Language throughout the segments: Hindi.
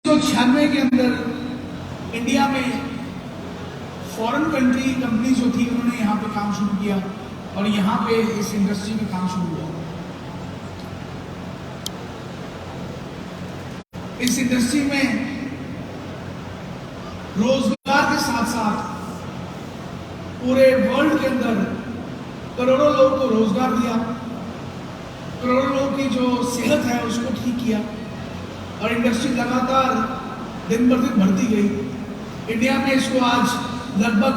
1996 के अंदर इंडिया में फॉरेन कंट्री कंपनी जो थी उन्होंने यहाँ पे काम शुरू किया और यहाँ पे इस इंडस्ट्री में काम शुरू हुआ। इस इंडस्ट्री में रोजगार के साथ साथ पूरे वर्ल्ड के अंदर करोड़ों लोगों को रोजगार दिया, करोड़ों लोगों की जो सेहत है उसको ठीक किया और इंडस्ट्री लगातार दिन ब दिन बढ़ती गई। इंडिया में इसको आज लगभग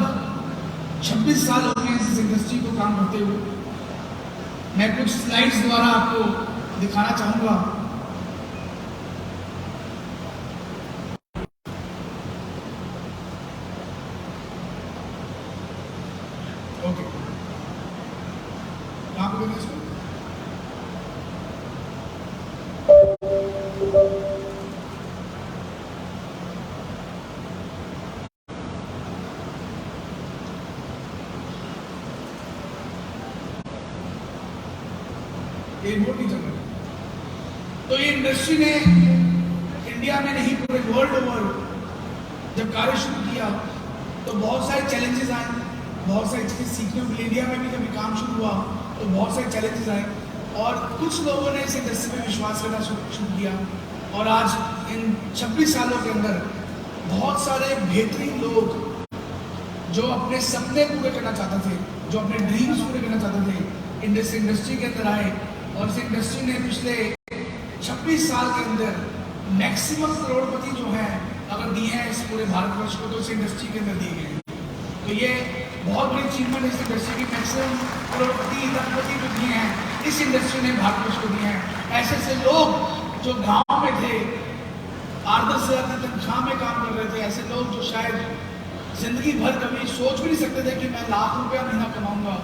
26 साल हो गए इस इंडस्ट्री को काम करते हुए। मैं कुछ स्लाइड्स द्वारा आपको दिखाना चाहूंगा। ओके, कहाँ पे देना इसको? ये रिमोट नहीं चल रहा। तो ये इंडस्ट्री ने इंडिया में नहीं पूरे वर्ल्ड ओवर जब कार्य शुरू किया तो बहुत सारे चैलेंजेस आए, बहुत सारी चीजें सीखने को मिली। इंडिया में भी जब काम शुरू हुआ तो बहुत सारे चैलेंजेस आए और कुछ लोगों ने इस इंडस्ट्री में विश्वास करना शुरू किया और आज इन 26 सालों के अंदर बहुत सारे बेहतरीन लोग जो अपने सपने पूरे करना चाहते थे, जो अपने ड्रीम्स पूरे करना चाहते थे, इंडस्ट्री के अंदर आए और इस इंडस्ट्री ने पिछले 26 साल के अंदर मैक्सिमम करोड़पति जो है अगर दिए हैं इस पूरे भारतवर्ष को तो इस इंडस्ट्री के अंदर दिए गए। तो ये बहुत बड़ी अचीवमेंट इस इंडस्ट्री की। मैक्सिमम करोड़पति लखपति जो दिए हैं इस इंडस्ट्री ने भारतवर्ष को दिए हैं। ऐसे ऐसे लोग जो गांव में थे 8-10 हज़ार की तनख्वाह में काम कर रहे थे, ऐसे लोग जो शायद जिंदगी भर कभी सोच भी नहीं सकते थे कि मैं लाख रुपया महीना कमाऊंगा,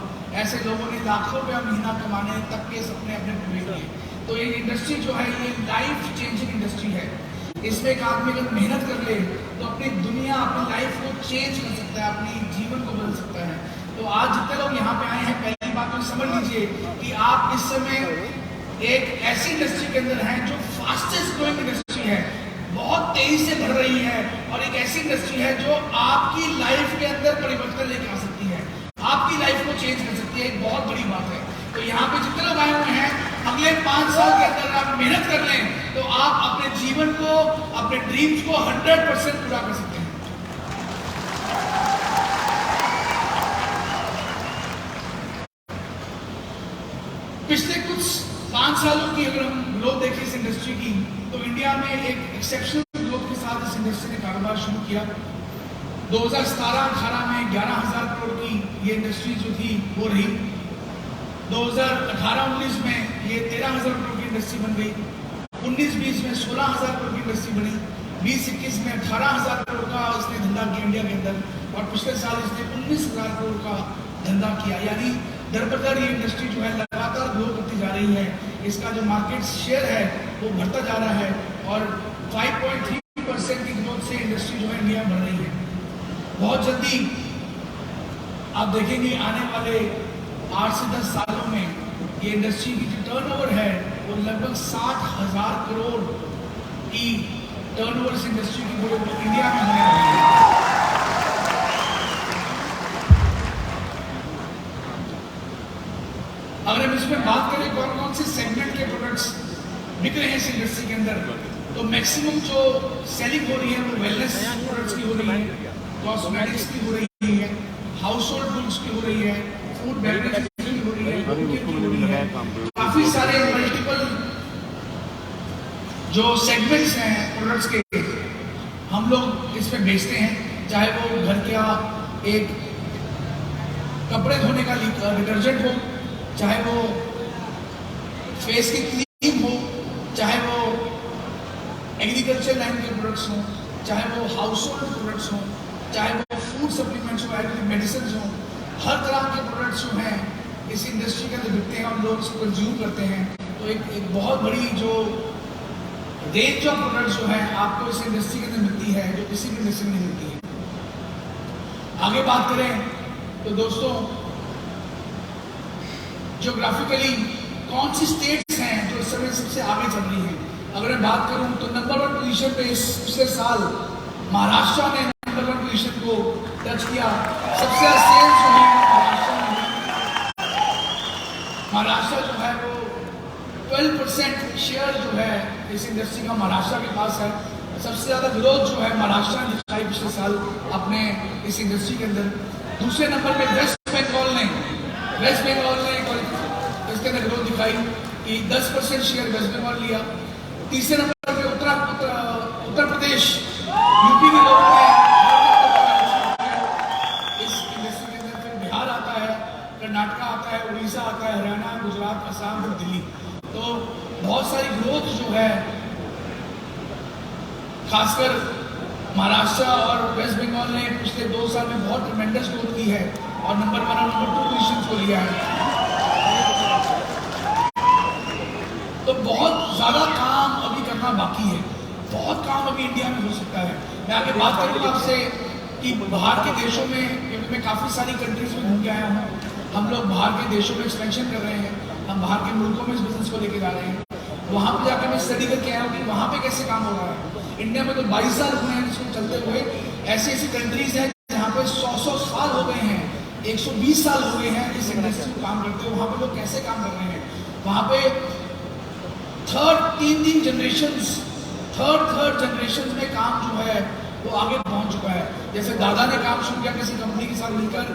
ऐसे लोगों ने लाखों रुपया महीना कमाने तक के सपने अपने पूरे किए। तो ये इंडस्ट्री जो है ये लाइफ चेंजिंग इंडस्ट्री है। इसमें एक आदमी अगर मेहनत कर ले तो अपनी दुनिया, अपनी लाइफ को चेंज कर सकता है, अपनी जीवन को बदल सकता है। तो आज जितने लोग यहाँ पे आए हैं, पहली बात तो समझ लीजिए कि आप इस समय एक ऐसी इंडस्ट्री के अंदर हैं जो फास्टेस्ट ग्रोइंग इंडस्ट्री है, बहुत तेजी से बढ़ रही है और एक ऐसी इंडस्ट्री है जो आपकी लाइफ के अंदर परिवर्तन लेके आ सकती है, आपकी लाइफ को चेंज कर सकती है। एक बहुत बड़ी बात है। तो यहाँ पे जितने लोग आए हुए हैं, अगले 5 साल के अंदर आप मेहनत कर लें तो आप अपने जीवन को, अपने ड्रीम्स को 100% पूरा कर सकते हैं। पिछले कुछ 5 सालों की अगर हम ग्रोथ देखें इस इंडस्ट्री की तो इंडिया में एक एक्सेप्शनल ग्रोथ के साथ इस इंडस्ट्री ने कारोबार शुरू किया। 2017-18 में 11,000 करोड़ की ये इंडस्ट्री जो थी वो रही। 2018-19 में ये 13,000 करोड़ की इंडस्ट्री बन गई। 19-20 में 16,000 करोड़ की इंडस्ट्री बनी। 20-21 में 18,000 करोड़ का इसने धंधा किया इंडिया के अंदर और पिछले साल इसने 19,000 करोड़ का धंधा किया। यानी दर बदर ये इंडस्ट्री जो है लगातार ग्रो करती जा रही है। इसका जो मार्केट शेयर है वो बढ़ता जा रहा है और 5.3% की ग्रोथ से इंडस्ट्री जो है इंडिया बढ़ रही है। बहुत जल्दी आप देखेंगे आने वाले 8 से 10 सालों में ये इंडस्ट्री की जो टर्नओवर है वो लगभग 60,000 करोड़ की टर्नओवर इस इंडस्ट्री की पूरे इंडिया में होने वाली है। अगर हम इसमें बात करें कौन कौन से सेगमेंट के प्रोडक्ट्स बिक रहे हैं इस इंडस्ट्री के अंदर, तो मैक्सिमम जो सेलिंग हो रही है वो वेलनेस प्रोडक्ट्स की हो रही है, कॉस्मेटिक्स की हो रही है, हाउस होल्ड गुड्स की हो रही है, फूड बेवरेज की हो रही है, काफी सारे मल्टीपल जो सेगमेंट्स हैं प्रोडक्ट्स के हम लोग इसमें बेचते हैं। चाहे वो घर का एक कपड़े धोने का डिटर्जेंट हो, चाहे वो फेस की क्रीम हो, चाहे वो एग्रीकल्चर लाइन के प्रोडक्ट्स हो, चाहे वो हाउस होल्ड प्रोडक्ट्स हो, चाहे वो फूड सप्लीमेंट्स हो, आयुर्वेदिक मेडिसिन हो, हर तरह के प्रोडक्ट्स जो हैं इस इंडस्ट्री के अंदर बिकते हैं और लोग इसको कंज्यूम करते हैं। तो एक बहुत बड़ी जो रेंज ऑफ प्रोडक्ट्स जो है आपको इस इंडस्ट्री के अंदर मिलती है जो किसी भी इंडस्ट्री में नहीं मिलती है। आगे बात करें तो दोस्तों ज्योग्राफिकली कौन सी स्टेट्स हैं जो इस समय सबसे आगे चल रही हैं। अगर मैं बात करूं तो नंबर 1 पोजीशन पे इस पिछले साल महाराष्ट्र ने नंबर 1 पोजीशन को टच किया। सबसे ज्यादा सेल्स जो है महाराष्ट्र जो है वो 12% शेयर जो है इस इंडस्ट्री का महाराष्ट्र के पास है। सबसे ज्यादा ग्रोथ जो है महाराष्ट्र ने दिखाई पिछले साल अपने इस इंडस्ट्री के अंदर। दूसरे नंबर पे वेस्ट बंगाल ने इसके अंदर ग्रोथ दिखाई कि 10% शेयर वेस्ट बंगाल लिया। तीसरे नंबर पे उत्तर प्रदेश यूपी के लोगों ने इस इंडस्ट्री के अंदर। फिर बिहार आता है, कर्नाटक आता है, उड़ीसा आता है, हरियाणा, गुजरात, असम और दिल्ली। तो बहुत सारी ग्रोथ जो है खासकर महाराष्ट्र और वेस्ट बंगाल ने पिछले 2 साल में बहुत ट्रेमेंडस ग्रोथ की है और नंबर 1 और नंबर 2 पोजीशन को लिया है। तो बहुत ज्यादा काम अभी करना बाकी है, बहुत काम अभी इंडिया में हो सकता है। मैं आगे बात करूंगा आपसे कि बाहर के देशों में, क्योंकि मैं काफी सारी कंट्रीज में घूम के आया हूँ, हम लोग बाहर के देशों में एक्सपेंशन कर रहे हैं, हम बाहर के मुल्कों में इस बिजनेस को लेके जा रहे हैं। वहां पर जाकर मैं स्टडी करके आया हूँ कि वहां पे कैसे काम हो रहा है। इंडिया में तो 22 साल हुए हैं इसको चलते हुए। ऐसी ऐसी कंट्रीज हैं जहाँ पे 100 साल हो गए हैं, 120 साल हो गए हैं इस इंडस्ट्री को काम करते हुए। वहाँ पे लोग कैसे काम कर रहे हैं, वहाँ पे तीन जनरेशन में काम जो है वो आगे पहुंच चुका है। जैसे दादा ने काम शुरू किया किसी कंपनी के साथ मिलकर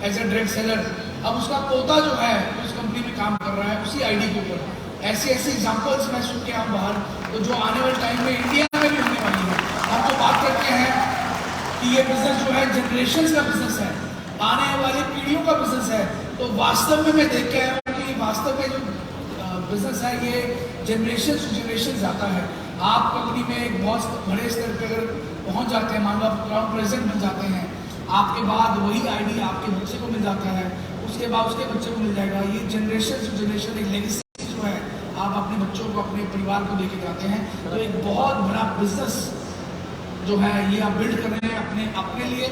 एज ए डायरेक्ट सेलर, अब उसका पोता जो है उस कंपनी में काम कर रहा है उसी आईडी के ऊपर। ऐसे एग्जांपल्स मैं सुन के आऊँ बाहर, तो जो आने वाले टाइम में इंडिया में भी होने वाली है। हम तो बात करते हैं कि ये बिजनेस जो है जनरेशन का बिजनेस है, आने वाली पीढ़ियों का बिजनेस है। तो वास्तव में मैं देख के आया हूँ कि वास्तव में जो बिजनेस है ये जनरेशन टू जनरेशन जाता है। आप कंपनी में एक बहुत बड़े स्तर पर अगर पहुँच जाते हैं, मान लो आप क्राउन प्रेसिडेंट बन जाते हैं, आपके बाद वही आईडी आपके बच्चे को मिल जाता है, उसके बाद उसके बच्चे को मिल जाएगा। ये जनरेशन टू जनरेशन एक लेगेसी जो है आप अपने बच्चों को, अपने परिवार को लेके जाते हैं। तो एक बहुत बड़ा बिजनेस जो है ये आप बिल्ड कर रहे हैं अपने लिए,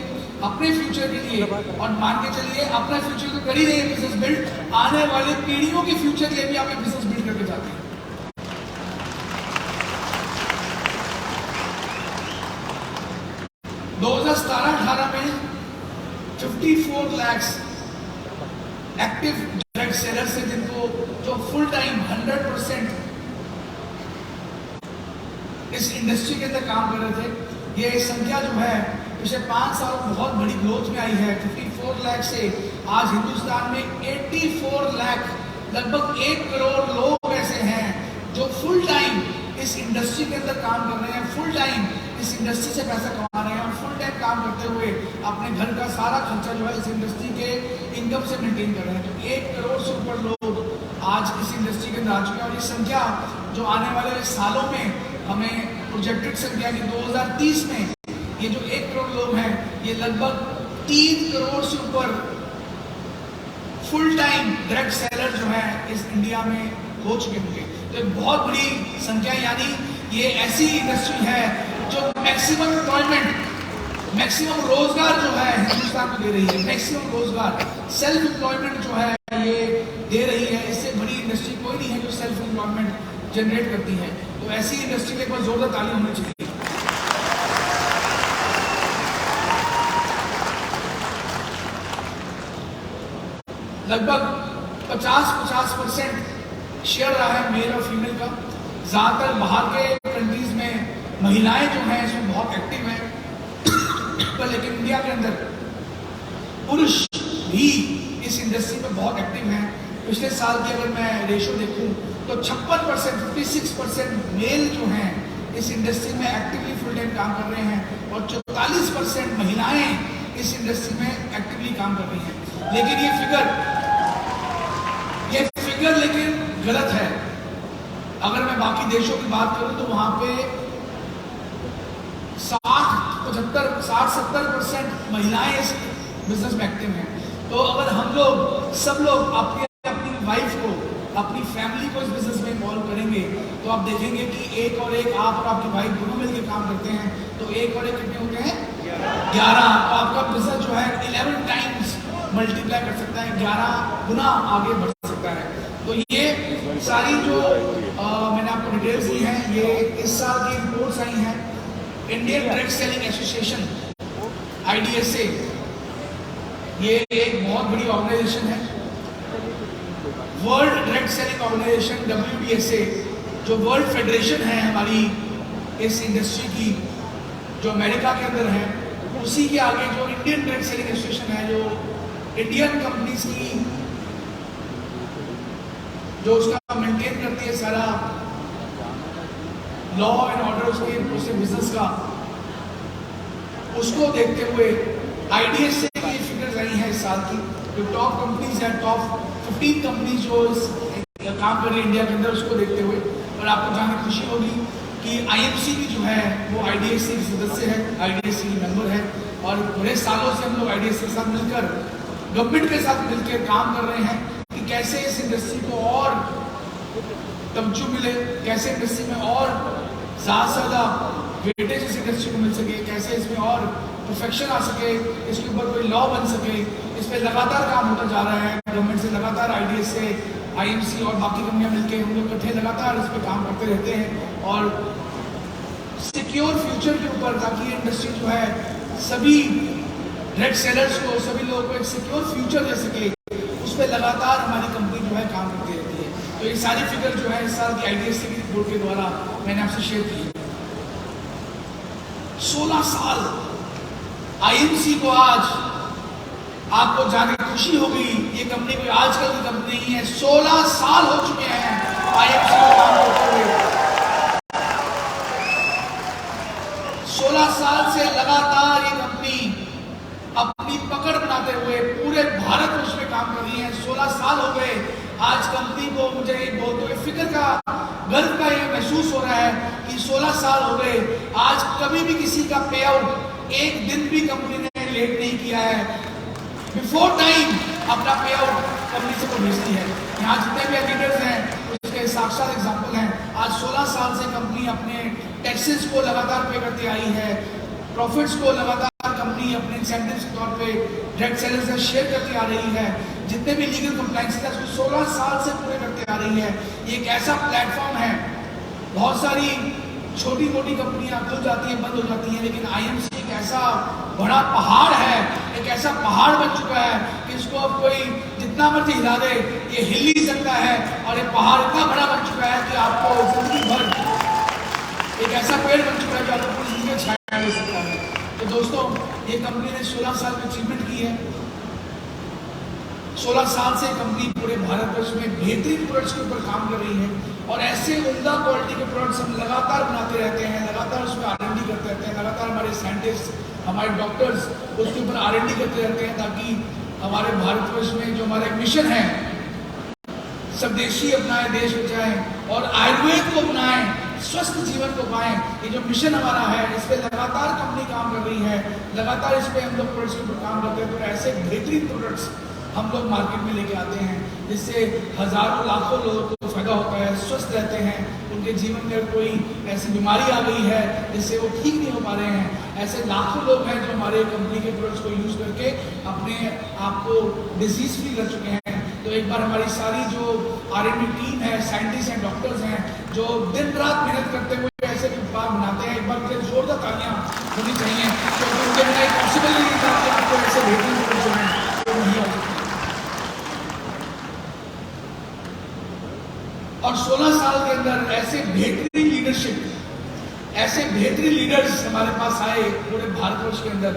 अपने फ्यूचर के लिए। और मान के चलिए अपना फ्यूचर तो कर ही रहे हैं बिजनेस बिल्ड, आने वाली पीढ़ियों के फ्यूचर के लिए भी आप एक बिजनेस बिल्ड करके जाते हैं। 2017-18 में 54 लाख एक्टिव डायरेक्ट सेलर्स है, जिनको जो फुल टाइम 100% इस इंडस्ट्री के अंदर काम कर रहे थे। ये संख्या जो है पिछले 5 साल में बहुत बड़ी ग्रोथ में आई है। 54 लाख से आज हिंदुस्तान में 84 लाख, लगभग 1 करोड़ लोग ऐसे हैं जो फुल टाइम इस इंडस्ट्री के अंदर काम कर रहे हैं, फुल टाइम इस इंडस्ट्री से पैसा कमा रहे हैं और फुल टाइम काम करते हुए अपने घर का सारा खर्चा जो है इस इंडस्ट्री के इनकम से मेंटेन कर रहे हैं। तो 1 करोड़ से ऊपर लोग आज इस इंडस्ट्री के अंदर आ चुके हैं। और ये संख्या जो आने वाले सालों में हमें प्रोजेक्टेड संख्या की 2030 में ये जो 1 करोड़ लोग हैं ये लगभग 3 करोड़ से ऊपर फुल टाइम डायरेक्ट सेलर जो है इस इंडिया में हो चुके होंगे। तो एक बहुत बड़ी संख्या, यानी ये ऐसी इंडस्ट्री है जो मैक्सिमम एम्प्लॉयमेंट, मैक्सिमम रोजगार जो है हिंदुस्तान को दे रही है। मैक्सिमम रोजगार, सेल्फ एम्प्लॉयमेंट जो है ये दे रही है। इससे बड़ी इंडस्ट्री कोई नहीं है जो सेल्फ एम्प्लॉयमेंट जनरेट करती है। तो ऐसी इंडस्ट्री के ऊपर जोरदार ताली होनी चाहिए। लगभग 50% शेयर रहा है मेल और फीमेल का। ज्यादातर बाहर के कंट्रीज में महिलाएं जो हैं इसमें बहुत एक्टिव हैं, पर लेकिन इंडिया के अंदर पुरुष भी इस इंडस्ट्री में बहुत एक्टिव हैं। पिछले साल की अगर मैं रेशो देखूं तो 56%, 56% मेल जो हैं इस इंडस्ट्री में एक्टिवली फुल टाइम काम कर रहे हैं और 44% महिलाएं इस इंडस्ट्री में एक्टिवली काम कर रही हैं। लेकिन ये फिगर लेकिन गलत है। अगर मैं बाकी देशों की बात करूं तो वहां पे 60-70% महिलाएं इस बिजनेस में एक्टिव हैं। तो अगर हम लोग सब लोग अपनी वाइफ को, अपनी फैमिली को इस बिजनेस में इन्वॉल्व करेंगे तो आप देखेंगे कि एक और एक, आप और आपकी वाइफ दोनों मिलकर काम करते हैं तो एक और एक कितने होते हैं 11। तो आपका बिजनेस जो है 11 टाइम्स मल्टीप्लाई कर सकता है, 11 गुना आगे बढ़ सकता है। तो ये सारी जो मैंने आपको डिटेल्स दी हैं, ये इस साल की रिपोर्ट्स आई हैं। Indian direct selling association IDSA, ये एक बहुत बड़ी ऑर्गेनाइजेशन है। World direct selling organisation WDSA, जो वर्ल्ड फेडरेशन है हमारी इस इंडस्ट्री की, जो अमेरिका के अंदर है, उसी के आगे जो इंडियन डायरेक्ट सेलिंग एसोसिएशन है, जो इंडियन कंपनीज की जो उसका मेंटेन करती है सारा लॉ एंड ऑर्डर उसके बिजनेस का, उसको देखते हुए IDSA की फिगर्स आई हैं इस साल की। जो टॉप कंपनीज हैं, टॉप 15 कंपनीज जो काम कर रही है इंडिया के अंदर, उसको देखते हुए, और आपको जानकर खुशी होगी कि IMC भी जो है वो IDSA की सदस्य है, IDSA की मेंबर है, और बड़े सालों से हम लोग IDSA के साथ मिलकर, गवर्नमेंट के साथ मिलकर काम कर रहे हैं कि कैसे इस इंडस्ट्री को और तवज्जो मिले, कैसे इंडस्ट्री में और ज़्यादा से ज़्यादा वेटेज इस इंडस्ट्री को मिल सके, कैसे इसमें और परफेक्शन आ सके, इसके ऊपर कोई लॉ बन सके। इस पर लगातार काम होता जा रहा है। गवर्नमेंट से लगातार IDSA, IMC और बाकी कंपनियां मिलकर हम लोग इकट्ठे लगातार इस पर काम करते रहते हैं, और सिक्योर फ्यूचर के ऊपर, ताकि इंडस्ट्री जो है सभी डायरेक्ट सेलर्स को, सभी लोगों को एक सिक्योर फ्यूचर दे सके, उस पर लगातार हमारी कंपनी जो है काम करती रहती है। तो ये सारी फिगर जो है इस साल की IDSA की रिपोर्ट के द्वारा मैंने आपसे शेयर की है। 16 साल IMC को आज आपको जाने की खुशी होगी, ये कंपनी कोई आजकल की कंपनी नहीं है। 16 साल हो चुके हैं IMC को काम करते हुए। 16 साल से लगातार ये कंपनी अपनी पकड़ बनाते हुए पूरे भारतवर्ष में काम कर रही है। 16 साल हो गए आज कंपनी को। मुझे एक बहुत बड़ी फिक्र का, गर्व का ये महसूस हो रहा है कि 16 साल हो गए, आज कभी भी किसी का पे आउट एक दिन भी कंपनी ने लेट नहीं किया है। बिफोर टाइम अपना पे आउट कंपनी से को भेजती है। यहाँ जितने भी लीडर्स हैं उसके साक्षात एग्जाम्पल हैं। आज 16 साल से कंपनी अपने टैक्सेस को लगातार पे करती आई है, प्रॉफिट्स को लगातार कंपनी अपने इंसेंटिव्स के तौर पे डायरेक्ट सेलर से शेयर करती आ रही है। जितने भी लीगल कंप्लायंस है उसको 16 साल से पूरे करते आ रही है। ये एक ऐसा प्लेटफॉर्म है, बहुत सारी छोटी मोटी कंपनियां खुल जाती हैं, बंद हो जाती हैं, लेकिन IMC एक ऐसा बड़ा पहाड़ है, एक ऐसा पहाड़ बन चुका है कि इसको अब कोई जितना मर्जी हिला दे ये हिल ही सकता है, और ये पहाड़ इतना बड़ा बन चुका है कि आपको जिंदगी भर एक ऐसा पेड़ बन चुका है जो आपको पूरी जिंदगी छाया दे सकता है। तो दोस्तों, ये कंपनी ने 16 साल में अचीवमेंट की है। 16 साल से कंपनी पूरे भारतवर्ष में बेहतरीन प्रोडक्ट्स के ऊपर काम कर रही है, और ऐसे उम्दा क्वालिटी के प्रोडक्ट्स हम लगातार बनाते रहते हैं, लगातार उसमें R&D करते रहते हैं, लगातार हमारे साइंटिस्ट, हमारे डॉक्टर्स उसके ऊपर R&D करते रहते हैं, ताकि हमारे भारतवर्ष में जो हमारा मिशन है, स्वदेशी अपनाएं, देश बचाएं और आयुर्वेद को अपनाएं, स्वस्थ जीवन को पाएं। ये जो मिशन हमारा है, इस पर लगातार कंपनी काम कर रही है, लगातार इस पर हम लोग प्रोडक्ट्स के ऊपर काम करते हैं। तो ऐसे बेहतरीन प्रोडक्ट्स हम लोग मार्केट में लेके आते हैं, जिससे हजारों लाखों लोगों को फायदा होता है, स्वस्थ रहते हैं, उनके जीवन में कोई ऐसी बीमारी आ गई है जिससे वो ठीक नहीं हो पा रहे हैं, ऐसे लाखों लोग हैं जो हमारे कंपनी के प्रोडक्ट्स को यूज करके अपने आप को डिजीज फ्री कर चुके हैं। तो एक बार हमारी सारी जो R&D टीम है, साइंटिस्ट हैं, डॉक्टर्स हैं, जो दिन रात मेहनत करते हुए ऐसे उत्पाद बनाते हैं, एक बार फिर जोरदार तालियां होनी चाहिए, क्योंकि उनके बिना एक पॉसिबल नहीं था कि आपको ऐसे बेहतरीन प्रोडक्ट्स जो हैं वो नहीं हो सकते। और 16 साल के अंदर ऐसे बेहतरीन लीडरशिप, ऐसे बेहतरीन लीडर्स हमारे पास आए पूरे भारतवर्ष के अंदर,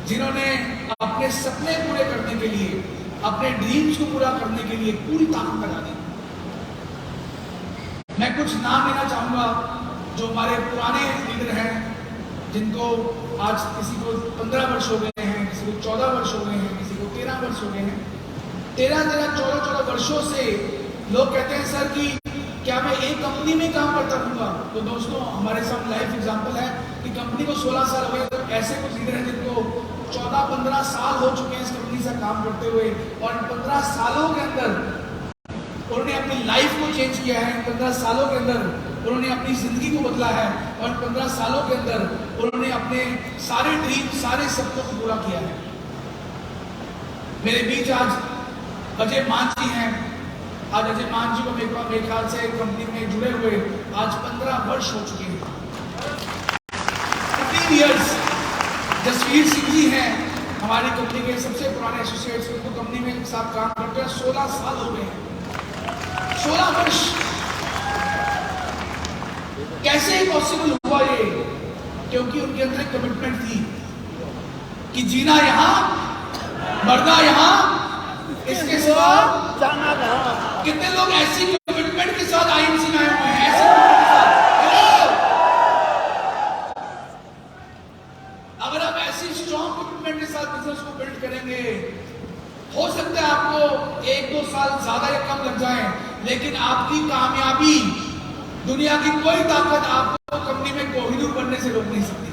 जिन्होंने अपने सपने पूरे करने के लिए, अपने ड्रीम्स को पूरा करने के लिए पूरी ताकत लगा दी। मैं कुछ नाम लेना चाहूंगा जो हमारे पुराने लीडर हैं, जिनको आज किसी को 15 वर्ष हो गए हैं, किसी को 14 वर्ष हो गए हैं, किसी को 13 वर्ष हो गए हैं। 13-14 वर्षों से लोग कहते हैं सर कि क्या मैं एक कंपनी में काम करता रहूंगा? तो दोस्तों, हमारे साथ लाइव एग्जांपल है कि कंपनी को 16 साल हो गए, तो ऐसे कुछ लीडर हैं जिनको 14-15 साल हो चुके हैं इस कंपनी से काम करते हुए, और 15 सालों के अंदर उन्होंने अपनी लाइफ को चेंज किया है। 15 सालों के अंदर उन्होंने अपनी जिंदगी को बदला है, और 15 सालों के अंदर उन्होंने अपने सारे ड्रीम, सारे सपनों को पूरा किया है। मेरे बीच आज अजय मान जी हैं, आज अजय मान जी को मेरे ख्याल से कंपनी में जुड़े हुए आज 15 वर्ष हो चुके हैं, 15 इयर्स। जसवीर सिंह जी हैं हमारी कंपनी के सबसे पुराने एसोसिएट्स, उनको कंपनी में एक साथ काम करते हैं 16 साल हो गए हैं, 16 वर्ष। कैसे पॉसिबल हुआ ये? क्योंकि उनके अंदर एक कमिटमेंट थी कि जीना यहां, मरना यहां, इसके सिवा जाना कहां। कितने लोग ऐसी कमिटमेंट के साथ आईएमसी में आए हुए हैं? ऐसे हेलो, अगर आप ऐसी स्ट्रॉन्ग कमिटमेंट के साथ बिजनेस को बिल्ड करेंगे, हो सकता है आपको 1-2 साल ज्यादा या कम लग जाए, लेकिन आपकी कामयाबी दुनिया की कोई ताकत आपको कंपनी में कोहिनूर बनने से रोक नहीं सकती।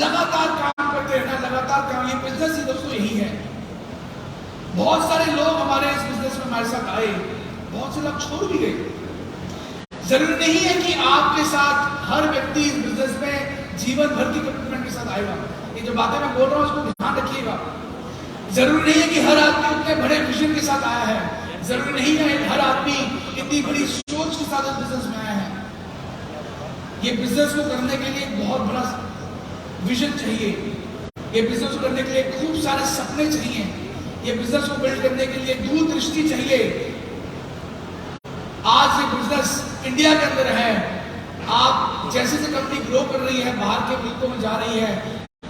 लगातार काम करते रहना, लगातार काम, ये बिजनेस ही दोस्तों यही है। बहुत सारे लोग हमारे इस बिजनेस में हमारे साथ आए, बहुत से लोग छोड़ भी गए। जरूरी नहीं है कि आपके साथ हर व्यक्ति इस बिजनेस में जीवन भर की कमिटमेंट के साथ आएगा। ये जो बातें मैं बोल रहा हूं उसको ध्यान रखिएगा। जरूरी नहीं है कि हर आदमी उतने बड़े विजन के साथ आया है, जरूरी नहीं है हर आदमी इतनी बड़ी सोच के साथ इस बिजनेस में आया है। ये बिजनेस को करने के लिए बहुत बड़ा विजन चाहिए, ये बिजनेस को करने के लिए खूब सारे सपने चाहिए, ये बिजनेस को बिल्ड करने के लिए दूरदृष्टि चाहिए। आज ये बिजनेस इंडिया के अंदर है, आप जैसे जैसे कंपनी ग्रो कर रही है, बाहर के मुल्कों में जा रही है,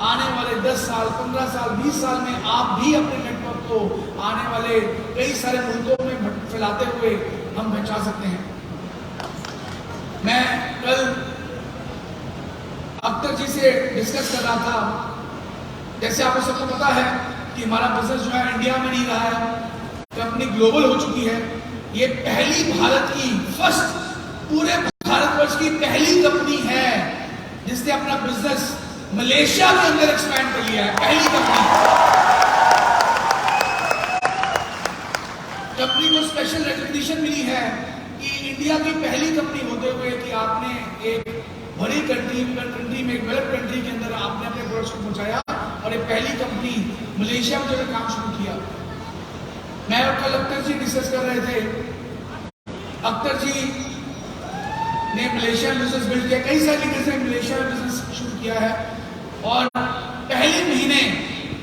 आने वाले 10 साल, 15 साल, 20 साल में आप भी अपने नेटवर्क को आने वाले कई सारे मुल्कों में फैलाते हुए हम पहुंचा सकते हैं। मैं कल अख्तर जी से डिस्कस कर रहा था, जैसे आपको सबको पता है कि हमारा बिजनेस जो है इंडिया में नहीं रहा है, कंपनी ग्लोबल हो चुकी है। ये पहली भारत की फर्स्ट, पूरे भारतवर्ष की पहली कंपनी है जिसने अपना बिजनेस मलेशिया के अंदर एक्सपैंड कर लिया है। पहली कंपनी को स्पेशल रिकॉग्निशन मिली है कि इंडिया की पहली कंपनी होते हुए कि आपने एक बड़ी कंट्री में, एक डेवलप्ड कंट्री के अंदर आपने अपने प्रोडक्ट्स को पहुंचाया, और एक पहली कंपनी मलेशिया में जो काम शुरू किया। मैं और कल अख्तर जी डिस्कस कर रहे थे, अख्तर जी ने मलेशिया में बिजनेस बिल्ड किया, कई सारी लीडर्स ने मलेशिया में बिजनेस शुरू किया है, और पहले महीने,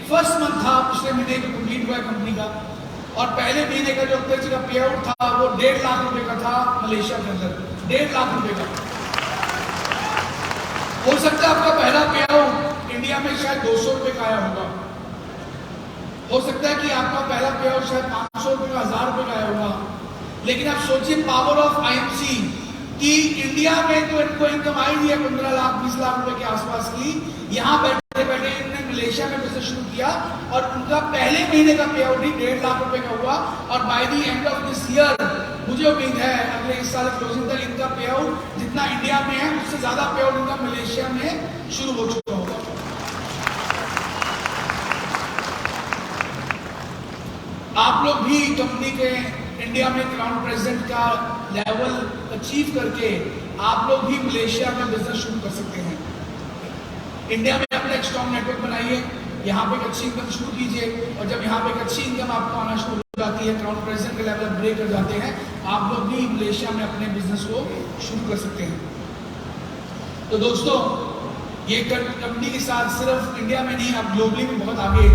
फर्स्ट मंथ था पिछले महीने जो कंप्लीट हुआ है कंपनी का, और पहले महीने का जो अख्तर जी का पे आउट था वो 1.5 लाख रुपए का था मलेशिया के अंदर, 1.5 लाख रुपए का। हो सकता है आपका पहला पे आउट इंडिया में शायद 200 रुपए का आया होगा, हो सकता है कि आपका पहला पे आउट शायद 500 रुपए का, 1000 रुपए का आया होगा, लेकिन आप सोचिए पावर ऑफ आईएमसी कि इंडिया में तो इनको इनकम आई हुई है 15 लाख 20 लाख रुपए के आसपास की, यहाँ बैठे बैठे इन्होंने मलेशिया में बिजनेस शुरू किया, और उनका पहले महीने का पे आउट ही 1.5 लाख रुपए का हुआ, और by the end of this year मुझे उम्मीद है अगले इस साल क्लोजिंग तक इनका पे आउट जितना इंडिया में है उससे ज्यादा पे आउट इनका मलेशिया में शुरू हो चुका होगा। आप लोग भी कंपनी के इंडिया में क्राउन प्रेसिडेंट का लेवल अचीव करके आप लोग भी मलेशिया में बिजनेस शुरू कर सकते हैं। इंडिया में अपना एक स्ट्रॉन्ग नेटवर्क बनाइए, यहाँ पे एक अच्छी इनकम शुरू कीजिए, और जब यहाँ पे एक अच्छी इनकम आपको आना शुरू हो जाती है, क्राउन प्रेसिडेंट के लेवल ब्रेक कर जाते हैं, आप लोग भी मलेशिया में अपने बिजनेस को शुरू कर सकते हैं। तो दोस्तों, ये कंपनी के साथ सिर्फ इंडिया में नहीं, आप ग्लोबली भी बहुत आगे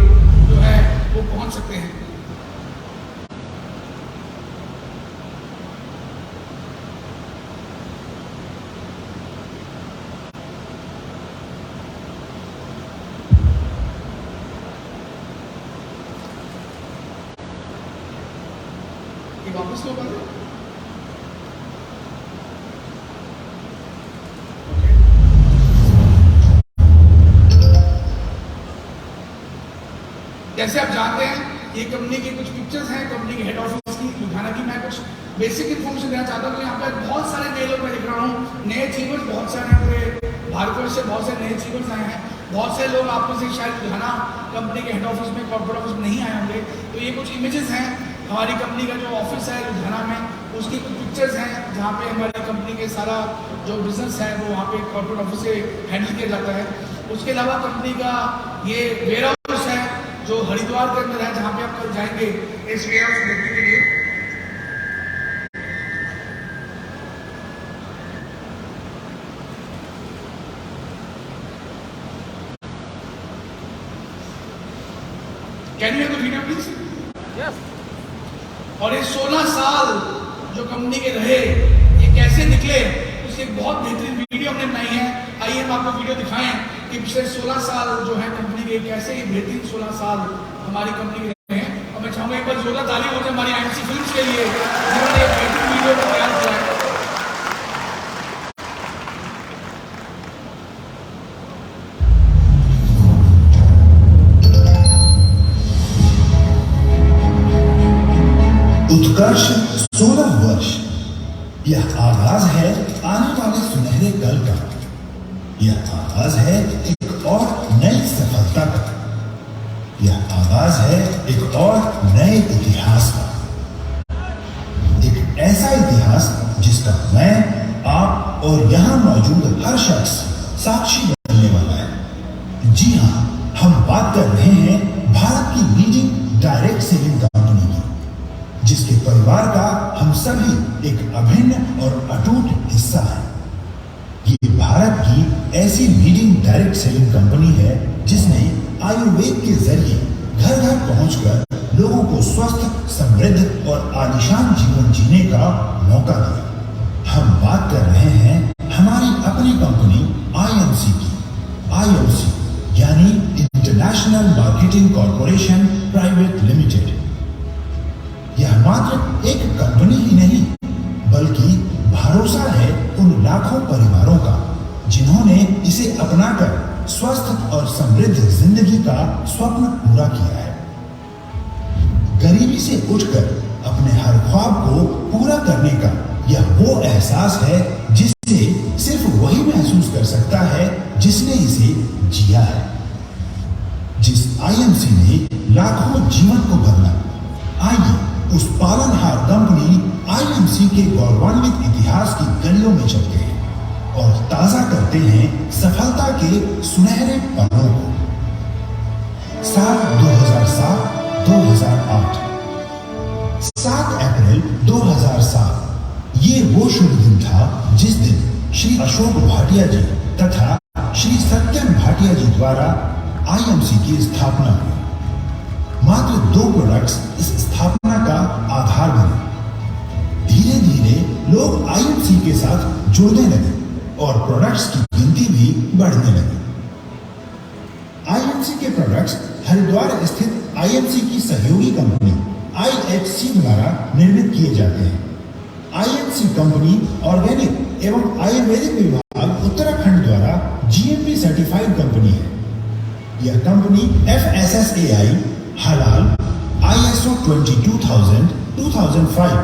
जो है वो पहुंच सकते हैं। वापस लो बंद। जैसे आप जानते हैं ये कंपनी की कुछ पिक्चर्स हैं कंपनी के हेड ऑफिस की लुधियाना की। मैं कुछ बेसिक इन्फॉर्मेशन देना चाहता हूँ। यहाँ पर बहुत सारे नए लोग मैं दिख रहा हूँ, नए अचीवर्स बहुत सारे पूरे भारतवर्ष से बहुत सारे नए अचीवर्स आए हैं। बहुत से लोग आप में से शायद लुधियाना कंपनी के हेड ऑफिस में, कॉर्पोरेट ऑफिस में नहीं आए होंगे। तो ये कुछ इमेजेस हैं हमारी कंपनी का जो ऑफिस है लुधियाना में, उसकी कुछ पिक्चर्स हैं जहाँ पे हमारी कंपनी के सारा जो बिजनेस है वो वहाँ पे कॉर्पोरेट ऑफिस से हैंडल किया जाता है। उसके अलावा कंपनी का ये वेयर हाउस है जो हरिद्वार के अंदर है, जहां पे आप कल जाएंगे इस वे ऑफ देखने के लिए। Can you the video please? Yes. और ये 16 साल जो कंपनी के रहे, ये कैसे निकले, उसकी एक बहुत बेहतरीन वीडियो हमने बनाई है। आइए हम आपको वीडियो दिखाएं कि पिछले 16 साल जो है कंपनी के, कैसे ये बेहतरीन 16 साल हमारी कंपनी के रहे हैं। और मैं चाहूंगा एक बार जोरदार ताली हो जाए हमारी IMC फिल्म्स के लिए, जिन्होंने एक बेहतरीन वीडियो को तैयार किया है। उत्कर्ष 16 वर्ष, यह आगाज है आने वाले सुनहरे कल का। यह आगाज है एक और नई सफलता का। यह आगाज है एक और नए इतिहास का। एक ऐसा इतिहास जिसका मैं, आप और यहां मौजूद हर शख्स साक्षी बनने वाला है। जी हां, हम बात कर रहे हैं भारत की लीडिंग डायरेक्ट सेलिंग कंपनी की, जिसके परिवार का हम सभी एक अभिन्न और अटूट हिस्सा है। ये भारत की ऐसी लीडिंग डायरेक्ट सेलिंग कंपनी है जिसने आयुर्वेद के जरिए घर घर पहुंचकर लोगों को स्वस्थ, समृद्ध और आलीशान जीवन जीने का मौका दिया। हम बात कर रहे हैं हमारी अपनी कंपनी IMC की। IMC यानी international marketing corporation private limited. यह मात्र एक कंपनी ही नहीं, बल्कि भरोसा है उन लाखों परिवारों का जिन्होंने इसे अपनाकर स्वस्थ और समृद्ध जिंदगी का स्वप्न पूरा किया है। गरीबी से उठकर अपने हर ख्वाब को पूरा करने का यह वो एहसास है जिसे सिर्फ वही महसूस कर सकता है जिसने इसे जिया है। जिस IMC ने लाखों जीवन को बदला, आइए उस पालनहार कंपनी IMC के गौरवान्वित इतिहास की गलियों में चलते हैं और ताजा करते हैं सफलता के सुनहरे पलों को। साल 2007-2008, 7 अप्रैल 2007, ये वो शुभ दिन था जिस दिन श्री अशोक भाटिया जी तथा श्री सत्यम भाटिया जी द्वारा IMC की स्थापना हुई। मात्र 2 प्रोडक्ट्स इस स्थापना का आधार बने। धीरे धीरे लोग IMC के साथ जुड़ने लगे और प्रोडक्ट्स की गिनती भी बढ़ने लगी। IMC के प्रोडक्ट्स हरिद्वार स्थित IMC की सहयोगी कंपनी IHC द्वारा निर्मित किए जाते हैं। IMC कंपनी ऑर्गेनिक एवं आयुर्वेदिक विभाग उत्तराखंड द्वारा GMP सर्टिफाइड कंपनी है। यह कंपनी FSSAI, हलाल, ISO 22000, 2005,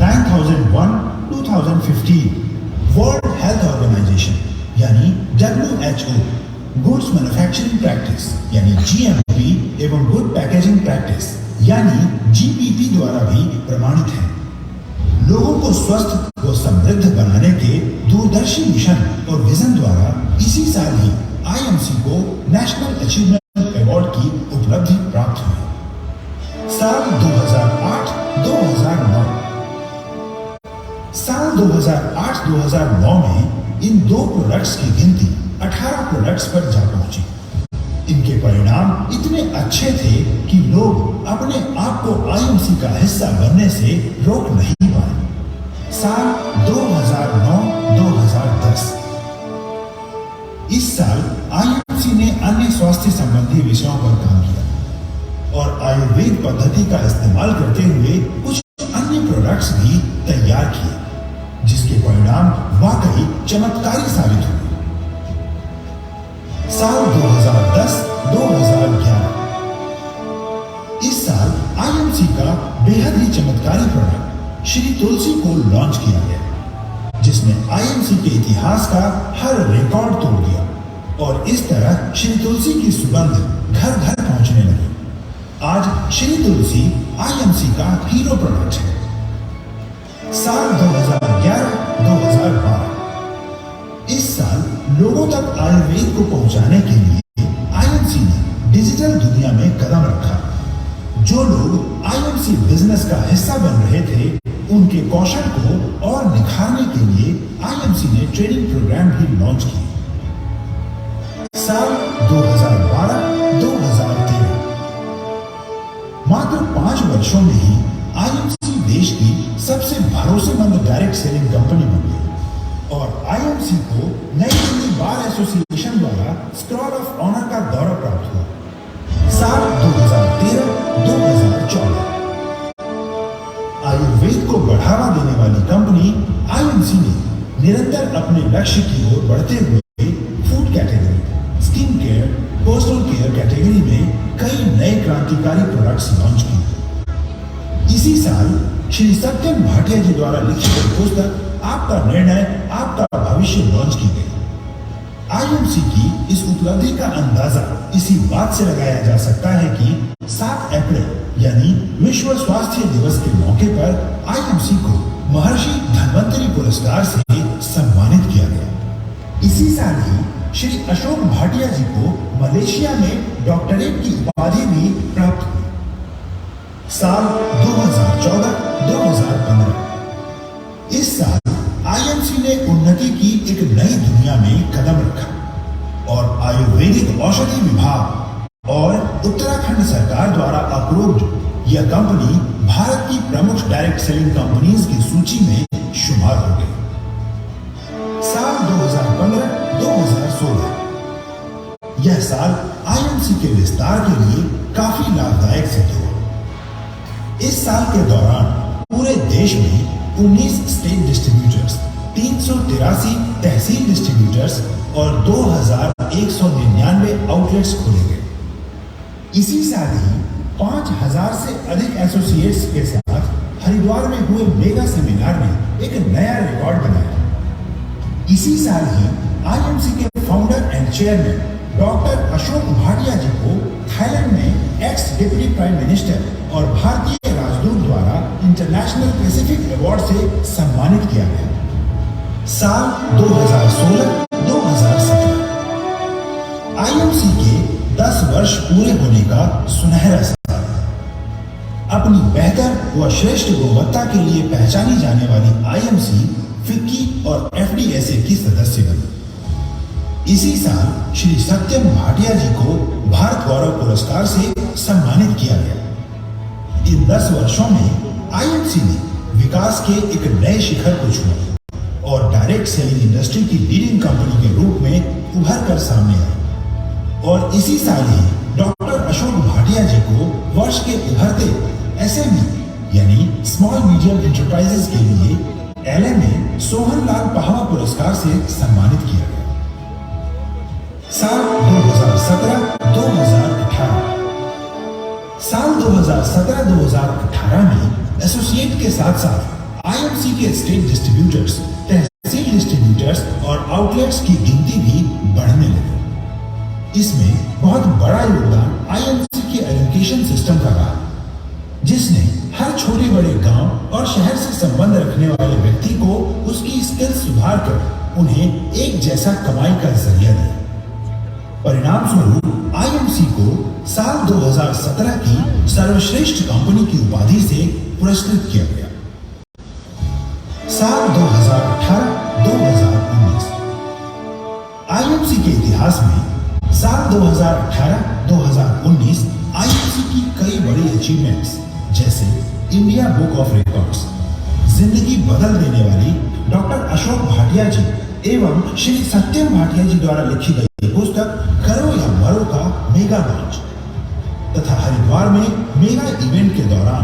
9001, 2015, वर्ल्ड हेल्थ ऑर्गेनाइजेशन यानी WHO, गुड्स मैन्युफैक्चरिंग प्रैक्टिस यानी GMP एवं गुड पैकेजिंग प्रैक्टिस यानी GPP द्वारा भी प्रमाणित है। लोगों को स्वस्थ व समृद्ध बनाने के दूरदर्शी मिशन और विजन द्वारा इसी साल ही IMC को नेशनल अचीवमेंट अवार्ड की उपलब्धि प्राप्त हुई। साल 2008-2009, साल 2008-2009 में इन 2 प्रोडक्ट्स की गिनती 18 प्रोडक्ट्स पर जा पहुंची। इनके परिणाम इतने अच्छे थे कि लोग अपने आप को IMC का हिस्सा बनने से रोक नहीं पाए। साल 2009-2010, इस साल IMC ने अन्य स्वास्थ्य संबंधी विषयों पर काम किया और आयुर्वेद पद्धति का इस्तेमाल करते हुए कुछ अन्य प्रोडक्ट्स भी तैयार किए, जिसके परिणाम वाकई चमत्कारी साबित हुए। साल 2010-2011, इस साल IMC का बेहद ही चमत्कारी प्रोडक्ट श्री तुलसी को लॉन्च किया गया, जिसने IMC के इतिहास का हर रिकॉर्ड तोड़ दिया और इस तरह श्री तुलसी की सुगंध घर घर पहुंचने लगी। आज श्री तुलसी IMC का हीरो प्रोडक्ट है। साल 2011-2012, इस साल लोगों तक आयुर्वेद को पहुंचाने के लिए IMC ने डिजिटल दुनिया में कदम रखा जो लोग आईएमसी बिजनेस का हिस्सा बन रहे थे, उनके कौशल को और निखारने के लिए आईएमसी ने ट्रेनिंग प्रोग्राम भी लॉन्च किए। साल 2012-2013, मात्र 5 वर्षों में ही आईएमसी देश की सबसे भरोसेमंद डायरेक्ट सेलिंग कंपनी बन गई और आईएमसी को नई दिल्ली बार एसोसिएशन द्वारा स्क्रॉल ऑफ ऑनर का दौरा प्राप्त हुआ। साल 2013-2014, आयुर्वेद को बढ़ावा देने वाली कंपनी आईएमसी ने निरंतर अपने लक्ष्य की ओर बढ़ते हुए food category, skin care, personal care category में कई नए क्रांतिकारी प्रोडक्ट्स लॉन्च किए। इसी साल श्री सत्यम भाटिया जी द्वारा लिखित पुस्तक आपका निर्णय आपका भविष्य लॉन्च की गई। आईएमसी की इस उपलब्धि का अंदाजा इसी बात से लगाया जा सकता है कि 7 अप्रैल यानी विश्व स्वास्थ्य दिवस के मौके पर आईएमसी को महर्षि धन्वंतरी पुरस्कार से सम्मानित किया गया। इसी साल ही श्री अशोक भाटिया जी को मलेशिया में डॉक्टरेट की उपाधि भी प्राप्त हुई। साल 2014-2015, इस साल आईएमसी ने उन्नति की एक नई दुनिया में कदम रखा और आयुर्वेदिक औषधि विभाग और उत्तराखंड सरकार द्वारा अप्रूव्ड यह कंपनी भारत की प्रमुख डायरेक्ट सेलिंग कंपनीज की सूची में शुमार हो गई। साल 2015-2016, यह साल आईएमसी के विस्तार के लिए काफी लाभदायक सिद्ध हुआ। इस साल के दौरान पूरे देश में 19 स्टेट डिस्ट्रीब्यूटर्स, 383 तहसील डिस्ट्रीब्यूटर्स और 2199 आउटलेट्स खोले गए। इसी साल ही 5000 से अधिक एसोसिएट्स के साथ हरिद्वार में हुए मेगा सेमिनार ने एक नया रिकॉर्ड बनाया। इसी साल ही आईएमसी के founder and chairman doctor Ashok Bhatia ji को थाईलैंड में एक्स डिप्टी प्राइम मिनिस्टर और भारतीय राजदूत द्वारा इंटरनेशनल पैसिफिक अवार्ड से सम्मानित किया गया। साल 2016-2017, आईएमसी के 10 वर्ष पूरे होने का सुनहरा साल। अपनी बेहतर व श्रेष्ठ गुणवत्ता के लिए पहचानी जाने वाली आईएमसी फिक्की और एफडीएसए की सदस्य बनी। इसी साल श्री सत्यम भाटिया जी को भारत गौरव पुरस्कार से सम्मानित किया गया। इन 10 वर्षों में आईएमसी ने विकास के एक नए शिखर को छुआ और डायरेक्ट सेलिंग इंडस्ट्री की लीडिंग कंपनी के रूप में उभर कर सामने आई। और इसी साल ही डॉक्टर अशोक भाटिया जी को वर्ष के उभरते एसएमई यानी स्मॉल मीडियम एंटरप्राइजेस के लिए एलए में सोहन लाल पहावा पुरस्कार से सम्मानित किया गया। साल 2017-2018, साल 2017-2018 में एसोसिएट के साथ साथ आईएमसी के स्टेट डिस्ट्रीब्यूटर्स, तहसील डिस्ट्रीब्यूटर्स और आउटलेट्स की गिनती भी बढ़ने लगी। इसमें बहुत बड़ा योगदान आईएमसी के एलोकेशन सिस्टम का रहा, जिसने हर छोटे बड़े गांव और शहर से संबंध रखने वाले व्यक्ति को उसकी स्किल्स सुधार कर उन्हें एक जैसा कमाई का जरिया दिया। परिणाम स्वरूप आईएमसी को साल 2017 की सर्वश्रेष्ठ कंपनी की उपाधि से पुरस्कृत किया गया। साल 2018-2019, आईएमसी के इतिहास में साल 2018-2019 आईएमसी की कई बड़ी अचीवमेंट्स जैसे इंडिया बुक ऑफ रिकॉर्ड्स, जिंदगी बदल देने वाली डॉक्टर अशोक भाटिया जी एवं श्री सत्यम भाटिया जी द्वारा लिखी गई पुस्तक करो या मरो का मेगा लॉन्च तथा हरिद्वार में मेगा इवेंट के दौरान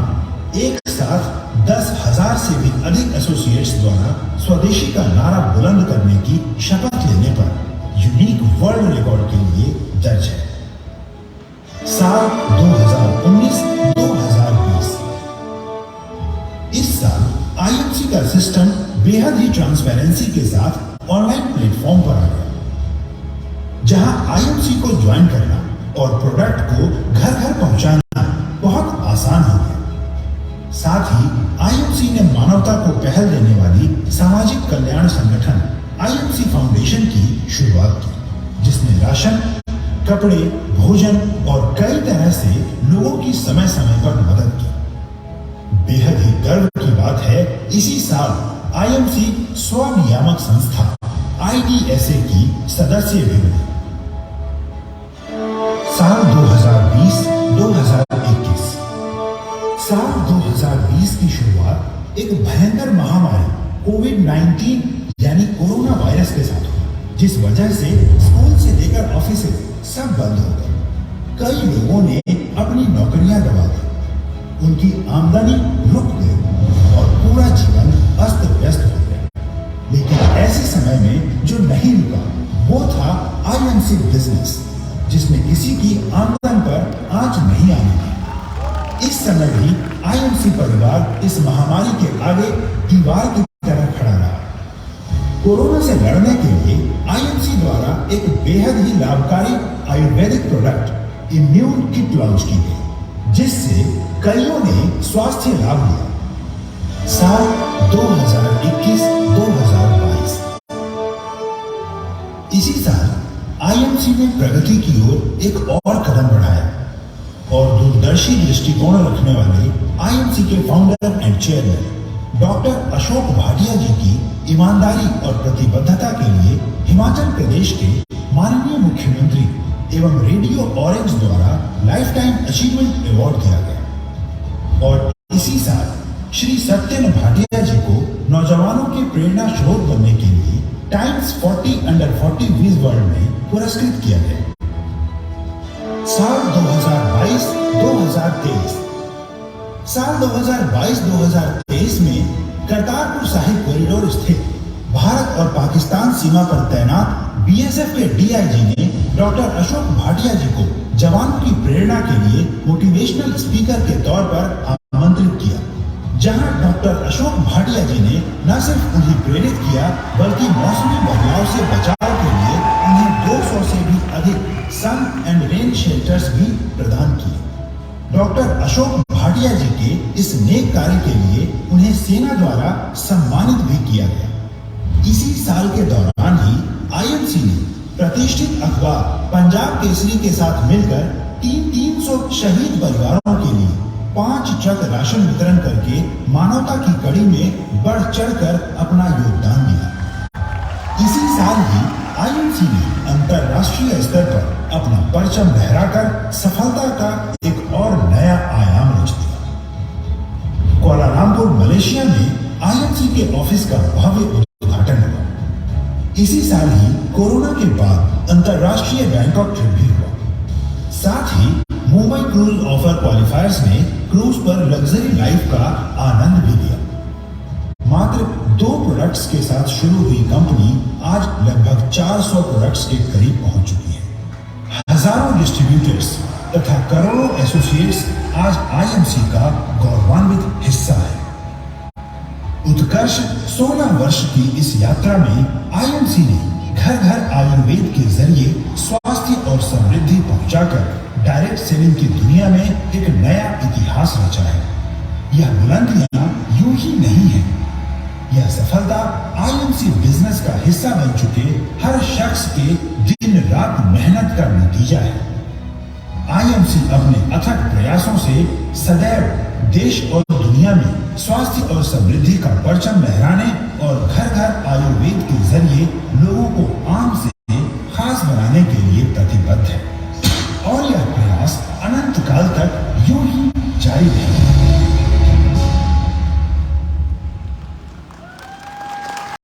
एक साथ 10,000 से भी अधिक एसोसिएट्स द्वारा स्वदेशी का नारा बुलंद करने की शपथ लेने पर यूनिक वर्ल्ड रिकॉर्ड के लिए दर्ज है। साल 2019-2020, इस साल आईएमसी का सिस्टम बेहद ही ट्रांसपेरेंसी के साथ ऑनलाइन प्लेटफॉर्म पर आ गया, जहां आईएमसी को ज्वाइन करना और प्रोडक्ट को घर घर पहुंचाना बहुत आसान हो गया। साथ ही आईएमसी ने मानवता को पहल देने वाली सामाजिक कल्याण संगठन आईएमसी फाउंडेशन की शुरुआत की, जिसने राशन, कपड़े, भोजन और कई तरह से लोगों की समय समय पर मदद की। बेहद ही गर्व की बात है, इसी साल आईएमसी स्वनियामक संस्था IDSA की सदस्य भी हुई। साल 2020-2021 साल 2020 की शुरुआत एक भयंकर महामारी कोविड-19 यानी कोरोना वायरस के साथ हुई, जिस वजह से स्कूल से लेकर ऑफिस सब बंद हो गए। कई लोगों ने अपनी नौकरियां गंवा दी, उनकी आमदनी रुक गई और पूरा जीवन अस्त व्यस्त हो गया। लेकिन ऐसे समय में जो नहीं रुका वो था IMC बिजनेस, जिसमें किसी की आमदन पर आंच नहीं आने दी। इस समय भी IMC परिवार इस महामारी के आगे दीवार की तरह खड़ा रहा। कोरोना से लड़ने के लिए IMC द्वारा एक बेहद ही लाभकारी Ayurvedic product immune kit launch की गई, जिससे कईयों ने स्वास्थ्य लाभ लिया। साल 2021-2022 इसी साल IMC ने प्रगति की ओर एक और कदम बढ़ाया और दूरदर्शी दृष्टिकोण रखने वाले IMC के founder and chairman doctor Ashok Bhatia ji की ईमानदारी और प्रतिबद्धता के लिए हिमाचल प्रदेश के माननीय मुख्यमंत्री एवं रेडियो ऑरेंज द्वारा लाइफ टाइम अचीवमेंट अवार्ड दिया गया। और इसी साल श्री सत्यन भाटिया जी को नौजवानों के प्रेरणा स्रोत बनने के लिए टाइम्स 40 अंडर 40 विज वर्ल्ड में पुरस्कृत किया गया। साल 2022-2023 साल 2022-2023 में करतारपुर साहिब कॉरिडोर स्थित भारत और पाकिस्तान सीमा पर तैनात BSF के DIG ने डॉक्टर अशोक भाटिया जी को जवानों की प्रेरणा के लिए मोटिवेशनल स्पीकर के तौर पर आमंत्रित किया, जहां डॉक्टर अशोक भाटिया जी ने न सिर्फ उन्हें प्रेरित किया बल्कि मौसमी बदलाव से बचाव के लिए उन्हें 200 से भी अधिक सन एंड रेन शेल्टर्स भी प्रदान किए। डॉक्टर अशोक भाटिया जी के इस नेक कार्य के लिए उन्हें सेना द्वारा सम्मानित भी किया गया। इसी साल के दौरान ही IMC ने प्रतिष्ठित अखबार पंजाब केसरी के साथ मिलकर 300 शहीद परिवारों के लिए 5 ट्रक राशन वितरण करके मानवता की कड़ी में बढ़ चढ़कर अपना योगदान दिया। इसी साल ही IMC ने अंतरराष्ट्रीय स्तर पर अपना परचम लहराकर सफलता का एक और नया आयाम रच दिया। कुआलालंपुर मलेशिया में IMC के ऑफिस का भव्य उद्घाटन हुआ। इसी साल ही कोरोना के बाद अंतरराष्ट्रीय बैंकॉक ट्रिप भी हुआ। साथ ही मुंबई क्रूज ऑफर क्वालिफायर्स ने क्रूज पर लग्जरी लाइफ का आनंद भी लिया। मात्र 2 प्रोडक्ट्स के साथ शुरू हुई कंपनी आज लगभग 400 प्रोडक्ट्स के करीब पहुंच चुकी है। हजारों डिस्ट्रीब्यूटर्स तथा करोड़ों एसोसिएट्स आज IMC का गौरवान्वित हिस्सा है। उत्कर्ष 16 वर्ष की इस यात्रा में IMC ने घर घर आयुर्वेद के जरिए स्वास्थ्य और समृद्धि पहुंचाकर डायरेक्ट सेलिंग की दुनिया में एक नया इतिहास रचा है। यह बुलंदियां यूं ही नहीं है, यह सफलता IMC बिजनेस का हिस्सा बन चुके हर शख्स के दिन रात मेहनत का नतीजा है। IMC अपने अथक प्रयासों से सदैव देश और दुनिया में स्वास्थ्य और समृद्धि का परचम लहराने और घर घर आयुर्वेद के जरिए लोगों को आम से खास बनाने के लिए प्रतिबद्ध है।